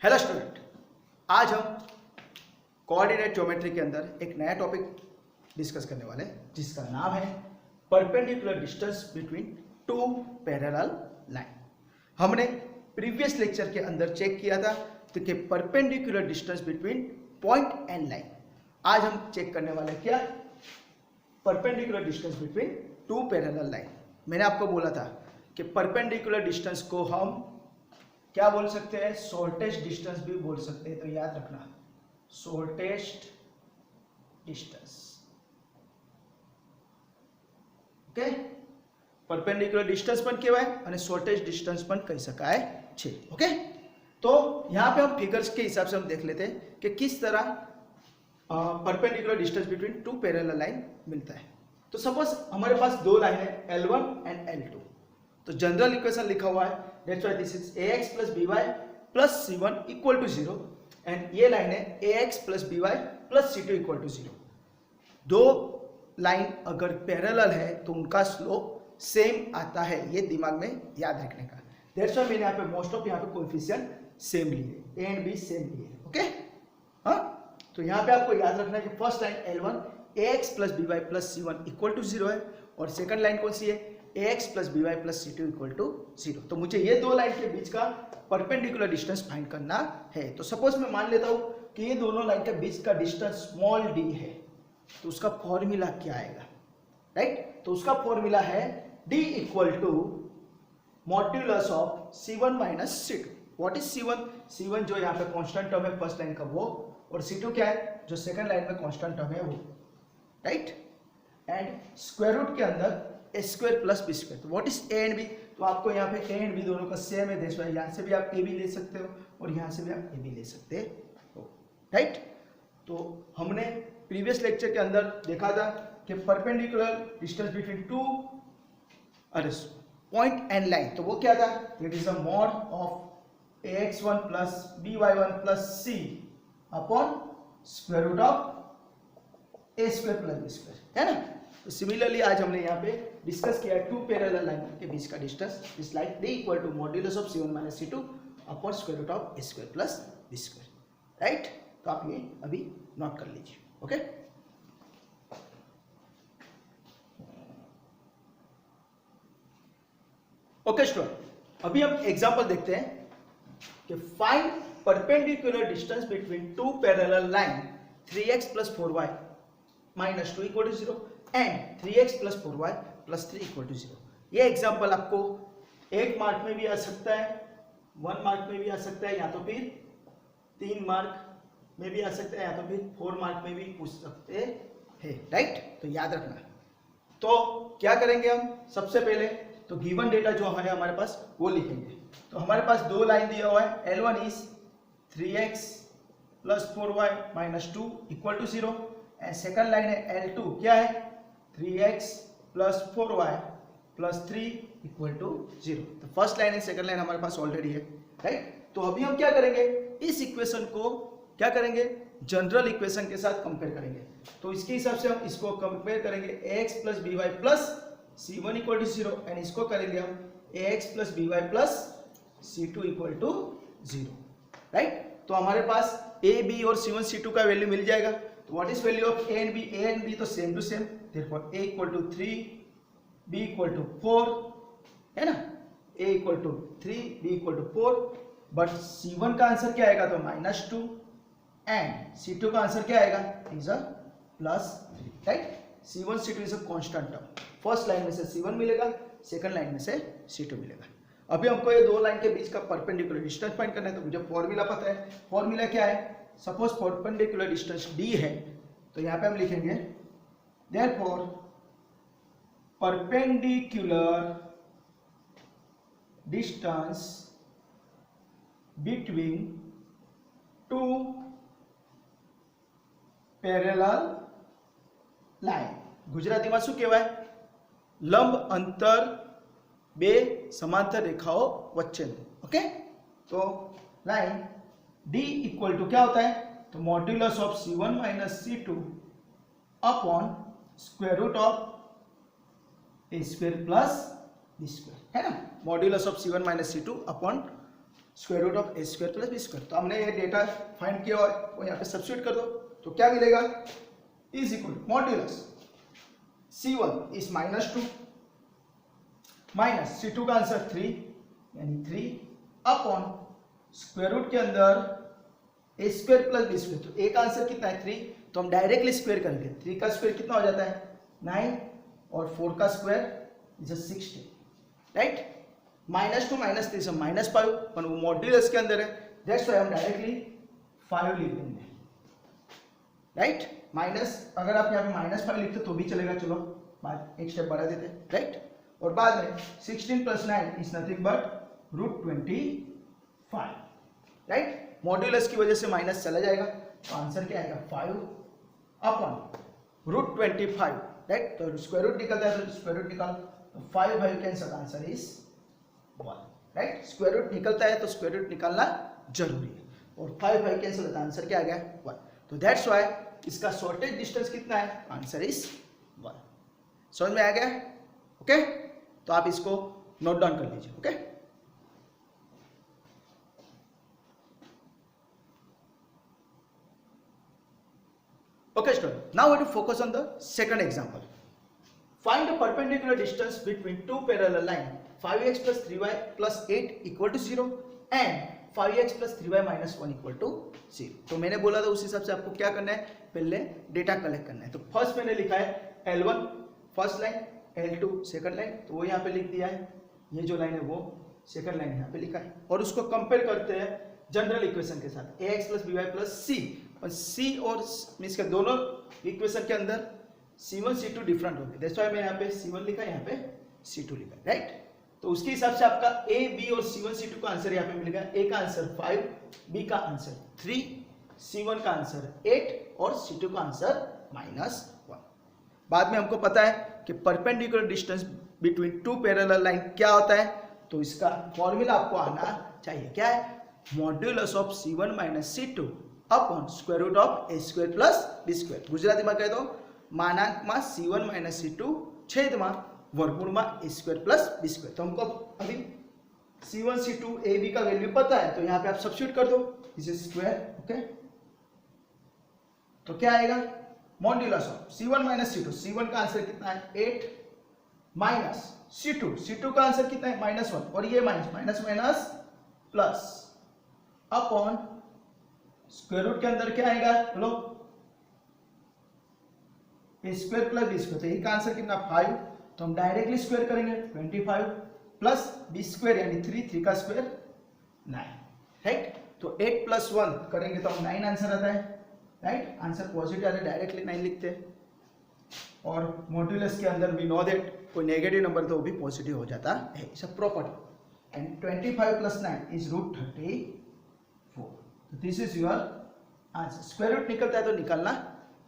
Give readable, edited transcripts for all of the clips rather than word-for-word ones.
Hello student, आज हम coordinate geometry के अंदर एक नया टॉपिक डिस्कस करने वाले हैं जिसका नाम है perpendicular distance between two parallel line. हमने प्रीवियस लेक्चर के अंदर चेक किया था तो कि perpendicular distance between point and line. आज हम चेक करने वाले क्या, perpendicular distance between two parallel line. मैंने आपको बोला था कि परपेंडिकुलर डिस्टेंस को हम क्या बोल सकते हैं, शॉर्टेस्ट डिस्टेंस भी बोल सकते हैं। तो याद रखना, shortest distance, okay. Perpendicular distance पण કહેવાય અને શોર્ટેસ્ટ डिस्टेंस પણ કહી શકાય છે, ओके। तो यहाँ पे हम फिगर्स के हिसाब से हम देख लेते हैं कि किस तरह perpendicular distance between two parallel line मिलता है। तो सपोज हमारे पास दो लाइन है L1 एंड L2। तो जनरल इक्वेशन लिखा हुआ है, that's why this is ax plus by plus c1 equal to 0 and ये लाइन है ax plus by plus c2 equal to 0। दो लाइन अगर पैरेलल है तो उनका स्लोप सेम आता है, ये दिमाग में याद रखने का। दैट्स व्हाई मैंने यहाँ पे मोस्ट ऑफ यहाँ पे कोएफिशिएंट सेम लिए, a एंड b सेम लिए, ओके। हाँ, तो यहाँ पे आपको याद रखना है कि first line L1 ax plus by plus c1 equal to 0 है और सेकंड लाइन कौन सी है, ax plus by plus c2 equal to 0। तो मुझे ये दो लाइन के बीच का परपेंडिकुलर डिस्टेंस फाइंड करना है। तो सपोज मैं मान लेता हूं कि ये दोनों लाइन के बीच का डिस्टेंस स्मॉल d है, तो उसका फॉर्मूला क्या आएगा, राइट। तो उसका फॉर्मूला है d equal to modulus of c1 minus c2। What is c1? c1 जो यहाँ पे कांस्टेंट टर्म है फर्स्ट लाइन का वो, और c2 क्या है जो सेकंड लाइन में कांस्टेंट टर्म है वो, राइट। एंड स्क्वायर रूट के अंदर A square plus B square. तो what is A and B? तो आपको यहाँ पे ए एंड बी दोनों का सेम है, देश यहाँ से भी आप ए भी ले सकते हो और यहाँ से भी आप ए भी ले सकते हो, राइट। तो हमने प्रीवियस लेक्चर के अंदर देखा था कि perpendicular distance between two point and line, तो वो क्या था, it is a mod of ax1 plus by1 plus c upon square root of A square plus B square, है ना। तो सिमिलरली आज हमने यहाँ पे डिस्कस किया टू पैरेलल लाइन के बीच का distance is like d equal to modulus of c1 minus c2 upon square root of a square plus b square, right. तो आप ये अभी नोट कर लीजिए, ओके। ओके स्टूडेंट, अभी हम एग्जांपल देखते हैं कि find perpendicular distance between two parallel line 3x plus 4y minus 2 equal to 0 and 3x plus 4y plus 3 equal to 0। ये एग्जांपल आपको 1 मार्क में भी आ सकता है, 1 मार्क में भी आ सकता है, या तो फिर 3 मार्क में भी आ सकता है, या तो फिर 4 मार्क में भी पूछ सकते हैं, राइट। तो याद रखना। तो क्या करेंगे हम, सबसे पहले तो गिवन डेटा जो है हमारे पास वो लिखेंगे। तो हमारे पास दो लाइन दिया हुआ है, L1 is 3x plus 4y minus 2 equal to 0 and second line है L2 क्या है 3x plus 4y plus 3 equal to 0। तो first line and second line हमारे पास ऑलरेडी है, राइट। तो अभी हम क्या करेंगे, इस इक्वेशन को क्या करेंगे, जनरल इक्वेशन के साथ कंपेयर करेंगे। तो इसके हिसाब से हम इसको कंपेयर करेंगे ax plus by plus c1 equal to 0 and इसको करेंगे हम ax plus by plus c2 equal to 0, right. तो हमारे पास a b और c1 c2 का वैल्यू मिल जाएगा। तो what is value of a and b तो same to same, therefore a equal to 3 b equal to 4, है ना। a equal to 3 b equal to 4, but c1 का आंसर क्या आएगा, तो -2 एंड c2 का आंसर क्या आएगा, is a +3, right. c1 c2 is a constant term, first line में से c1 मिलेगा, सेकंड लाइन में से c2 मिलेगा। अभी हमको ये दो लाइन के बीच का परपेंडिकुलर डिस्टेंस फाइंड करना है। तो मुझे फॉर्मूला पता है, फॉर्मूला क्या है, सपोज परपेंडिकुलर डिस्टेंस d है, तो यहाँ पे हम लिखेंगे therefore perpendicular distance between two parallel line, ગુજરાતીમાં શું કહેવાય, લંબ અંતર બે સમાંતર રેખાઓ વચ્ચેનું, ओके। तो लाइन d इक्वल टू क्या होता है, तो modulus of c1 minus c2 upon square root of a square plus b square, है ना। Modulus of c1 minus c2 upon square root of A square plus B square. तो हमने ये data find किया और वो यहाँ पे सब्स्टिट्यूट कर दो, तो क्या मिलेगा, is equal modulus C1 is -2 minus C2 का आंसर 3 यानी 3 अपॉन स्क्वायर रूट के अंदर A square plus B square. तो ए का आंसर कितना है 3, तो हम डायरेक्टली स्क्वायर करेंगे। 3 का स्क्वायर कितना हो जाता है 9 और 4 का स्क्वायर इज 60, राइट। -2 -3 से -5, पर वो मॉड्यूलस के अंदर है, दैट्स व्हाई हम डायरेक्टली 5 लिख देंगे, राइट। माइनस अगर आप यहाँ पे -5 लिखते तो भी चलेगा, चलो बाद एक स्टेप बढ़ा देते, राइट। और बाद में 16 + 9 is nothing but √25, right. Modulus की वजह से माइनस चला जाएगा, तो आंसर क्या आएगा 5 अपॉन √25, राइट। तो स्क्वायर रूट निकलता है तो स्क्वायर रूट निकालो, तो 5 5 cancel, answer is 1, right. Square root निकलता है तो स्क्वायर रूट निकालना जरूरी है, और 5 5 कैंसिल होता है, आंसर क्या आ गया 1। तो दैट्स व्हाई इसका शॉर्टेज डिस्टेंस कितना है, आंसर इज 1। समझ में आ गया, ओके। तो आप इसको नोट डाउन कर लीजिए, okay. Okay, student. Now we have to focus on the second example. Find the perpendicular distance between two parallel lines 5x plus 3y plus 8 equal to 0 and 5x plus 3y minus 1 equal to 0. तो मैंने बोला था उस हिसाब से आपको क्या करना है, पहले डेटा कलेक्ट करना है। तो फर्स्ट मैंने लिखा है L1 first line, L2 second line, तो वो यहाँ पे लिख दिया है। ये जो लाइन है वो सेकंड लाइन यहाँ पे लिखा है, और उसको कंपेयर करते हैं जनरल इक्वेशन के साथ ax plus by plus c। और C और मीन्स के दोनों इक्वेशन के अंदर C1 C2 डिफरेंट होंगे, दैट्स व्हाई मैं यहाँ पे C1 लिखा, यहाँ पे C2 लिखा, राइट। तो उसके हिसाब से आपका A B और C1 C2 का आंसर यहाँ पे मिलेगा। A का आंसर 5, B का आंसर 3, C1 का आंसर 8 और C2 का आंसर -1। बाद में हमको पता है कि perpendicular distance between two parallel line क्या होता है, तो इसका फॉर्मूला आपको आना चाहिए, क्या है, modulus of C1 - C2 upon square root of A square plus B square. ગુજરાતીમાં કહે તો માનાંકમાં C1 - C2 છેદમાં વર્ગમૂળમાં a સ્ક્વાयर પ્લસ b સ્ક્વાयर। तो हमको अभी C1 C2 a b का वैल्यू पता है, तो यहाँ पे आप सब्स्टिट्यूट कर दो, दिस इज स्क्वायर, ओके। तो क्या आएगा, modulus of C1 - C2, C1 का आंसर कितना है 8 माइनस C2 का आंसर कितना है -1, और ये minus plus upon square root के अंदर क्या आएगा, बोलो A square plus B square. तो ए का आंसर कितना 5, तो हम डायरेक्टली स्क्वायर करेंगे 25 प्लस बी स्क्वायर यानी 3 का स्क्वायर 9, राइट। तो 8 + 1 करेंगे तो हम 9 आंसर आता है, राइट। आंसर पॉजिटिव आता है, डायरेक्टली 9 लिखते हैं, और मॉड्यूलस के अंदर वी नो दैट कोई नेगेटिव नंबर तो वो भी पॉजिटिव हो जाता है, it's a property. And 25 + 9 is √34। This is your answer. Square root निकलता है तो निकालना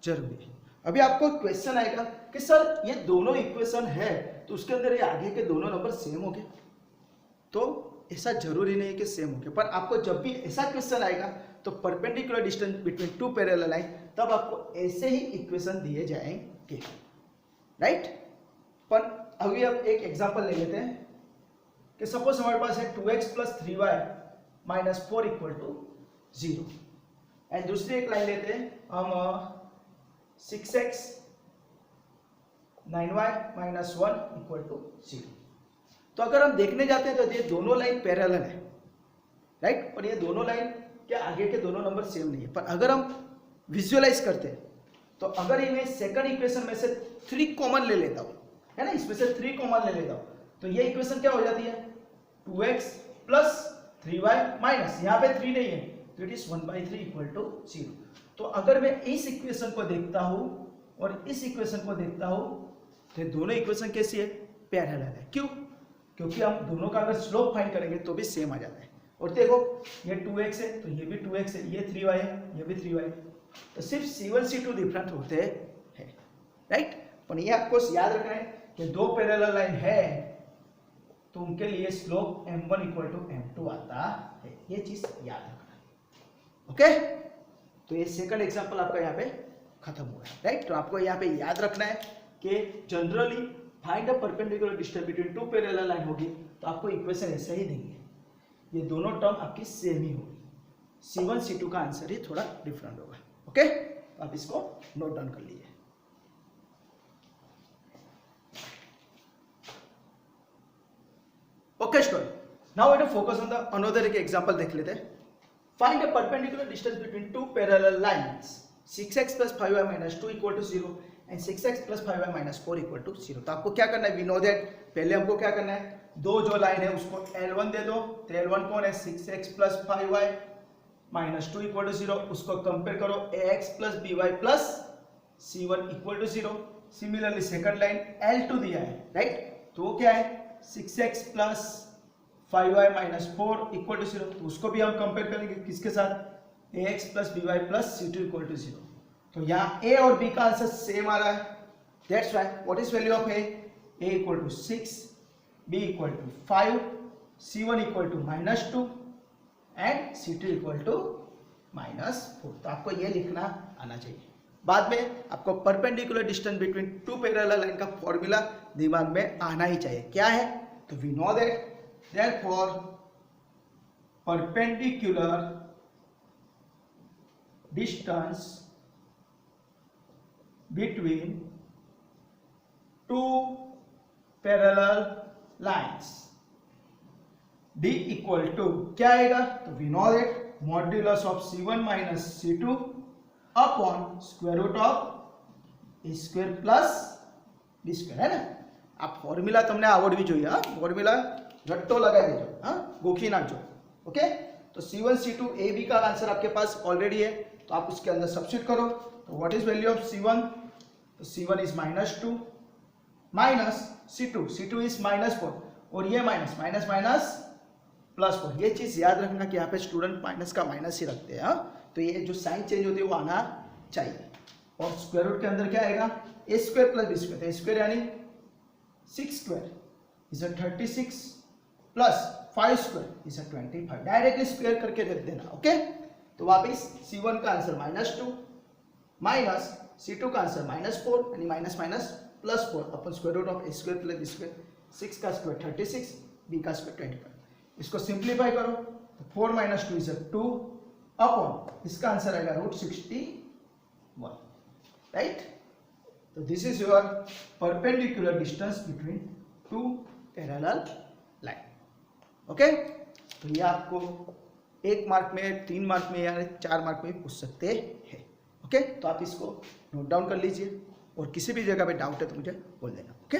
जरूरी है। अभी आपको क्वेश्चन आएगा कि सर ये दोनों इक्वेशन है तो उसके अंदर ये आगे के दोनों नंबर सेम हो गए, तो ऐसा जरूरी नहीं है कि सेम हो गए, पर आपको जब भी ऐसा क्वेश्चन आएगा तो perpendicular distance between two parallel line, तब आपको ऐसे ही इक्वेशन दिए जाएंगे, राइट। पर अभी हम एक एग्जांपल ले लेते हैं कि सपोज हमारे पास है 2x + 3y - 4 = 0, एंड दूसरी एक लाइन लेते हैं हम 6x 9y - 1 = 0। तो अगर हम देखने जाते हैं तो ये दोनों लाइन पैरेलल है, राइट, और ये दोनों लाइन के आगे के दोनों नंबर सेम नहीं है। पर अगर हम विजुअलाइज करते हैं तो अगर इन्हें सेकंड इक्वेशन में से 3 कॉमन ले लेता हूं, है ना, इसमें से 3 कॉमन ले लेता हूं, तो ये इक्वेशन क्या हो जाती है 2x + 3y माइनस, यहाँ पे 3 नहीं है तो इट इज 1/3 = 0। तो अगर मैं इस इक्वेशन को देखता हूं और इस इक्वेशन को देखता हूं तो दोनों इक्वेशन कैसी है, पैरेलल है। क्यों, क्योंकि हम दोनों का अगर स्लोप फाइंड करेंगे तो भी सेम आ जाता है। और देखो ये 2x है तो ये भी 2x है, ये 3y है, ये भी 3y है, तो सिर्फ C1 C2 डिफरेंट होते हैं, राइट। पर ये आपको याद रखना है कि दो पैरेलल लाइन है तो उनके लिए स्लोप m1 = m2 आता है, ये चीज याद रखना, ओके। तो ये सेकंड एग्जांपल आपका यहाँ पे खत्म हुआ है, राइट। तो आपको यहाँ पे याद रखना है कि generally find a perpendicular distance between two parallel line होगी तो आपको इक्वेशन ऐसे ही देंगे, ये दोनों टर्म आपकी सेम ही होगी, C1 C2 का आंसर ही थोड़ा डिफरेंट होगा। ओके, तो आप इसको नोट डाउन कर लीजिए। Okay student, now we will focus on the another एक एग्जांपल देख लेते हैं। Find the perpendicular distance between two parallel lines 6x + 5y - 2 = 0 and 6x + 5y - 4 = 0। तो आपको क्या करना है, वी नो दैट, पहले हमको क्या करना है, दो जो लाइन है उसको L1 दे दो। तो L1 कौन है, 6x + 5y - 2 = 0। उसको कंपेयर करो ax + by + c1 = 0। Similarly second line L2 दिया है, राइट, तो वो क्या है, 6x + 5y - 4 = 0। तो उसको भी हम कंपेयर करेंगे किसके साथ, ax + by + c2 = 0। तो यहाँ a और b का आंसर सेम आ रहा है, that's why what is value of a = 6, b = 5, c1 = -2 and c2 = -4। तो आपको ये लिखना आना चाहिए। बाद में आपको perpendicular distance between two parallel line का फॉर्मूला दिमाग में आना ही चाहिए। क्या है, तो we know that therefore perpendicular distance between two parallel lines d = क्या आएगा, तो we know that modulus of c1 - c2 upon square root of a square plus b square, है ना। आप फॉर्मूला तुमने आवड़ भी જોઈએ, હા ફોર્મ્યુલા रट्टो लगा दीजिए, हाँ गोखी नाचो। ओके, तो C1 C2 A B का आंसर आपके पास ऑलरेडी है, तो आप उसके अंदर सब्स्टिट्यूट करो। तो what is value of C1, तो C1 is -2 minus C2 is -4 और ये माइनस माइनस माइनस +4। ये चीज याद रखना कि यहाँ पे स्टूडेंट माइनस का माइनस ही रखते हैं, हाँ, तो ये जो साइन चेंज होती है वो आना चाहिए। और स्क्वायर रूट के अंदर क्या आएगा, a² + b², तो a² यानी 6² is 36 plus 5² is 25। Directly square करके रख देना। ओके, तो वापिस C1 का आंसर -2 माइनस C2 का आंसर -4 यानी माइनस माइनस +4 अपन square root of a² + b²। 6 का स्क्वायर 36, b का स्क्वायर 25। इसको सिंप्लीफाई करो तो 4 - 2 इज 2 अपॉन इसका आंसर आएगा √61, राइट। तो this is your perpendicular distance between two parallel line. Okay, तो ये आपको 1 मार्क में, 3 मार्क में या 4 मार्क में पूछ सकते हैं। ओके, तो आप इसको नोट डाउन कर लीजिए और किसी भी जगह पे डाउट है तो मुझे बोल देना। ओके,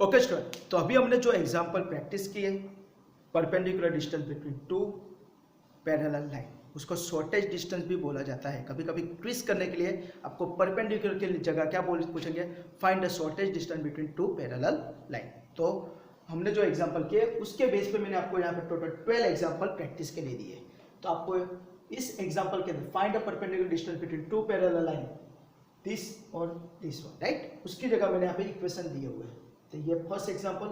ओके स्टूडेंट, तो अभी हमने जो एग्जांपल प्रैक्टिस की है, perpendicular distance between two parallel line, उसको शॉर्टेज डिस्टेंस भी बोला जाता है। कभी कभी क्विज करने के लिए आपको परपेंडिकुलर की जगह क्या पूछेंगे, find the shortage distance between two parallel line. तो हमने जो एग्जांपल किए उसके बेस पे मैंने आपको यहाँ पे टोटल 12 एग्जांपल प्रैक्टिस के लिए दिए। तो आपको इस एग्जांपल के अंदर find the perpendicular distance between two parallel line, this और दिस वन, राइट, उसकी जगह मैंने यहाँ पे इक्वेशन दिए हुए हैं। तो ये फर्स्ट एग्जांपल,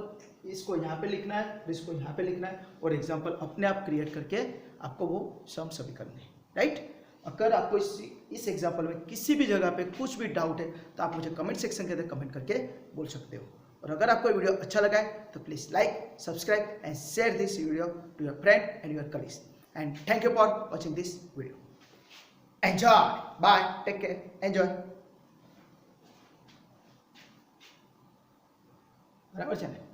इसको यहाँ पे लिखना है और इसको यहाँ पे लिखना है और एग्जांपल अपने आप क्रिएट करके आपको वो सम सभी करने हैं, राइट। अगर आपको इस एग्जांपल में किसी भी जगह पे कुछ भी डाउट है तो आप मुझे कमेंट सेक्शन के अंदर कमेंट करके बोल सकते हो। और अगर आपको वीडियो अच्छा लगा है तो please like, subscribe and share this video to your friend and your colleagues. And thank you for watching this video. Enjoy, bye, take care, enjoy. बराबर चले।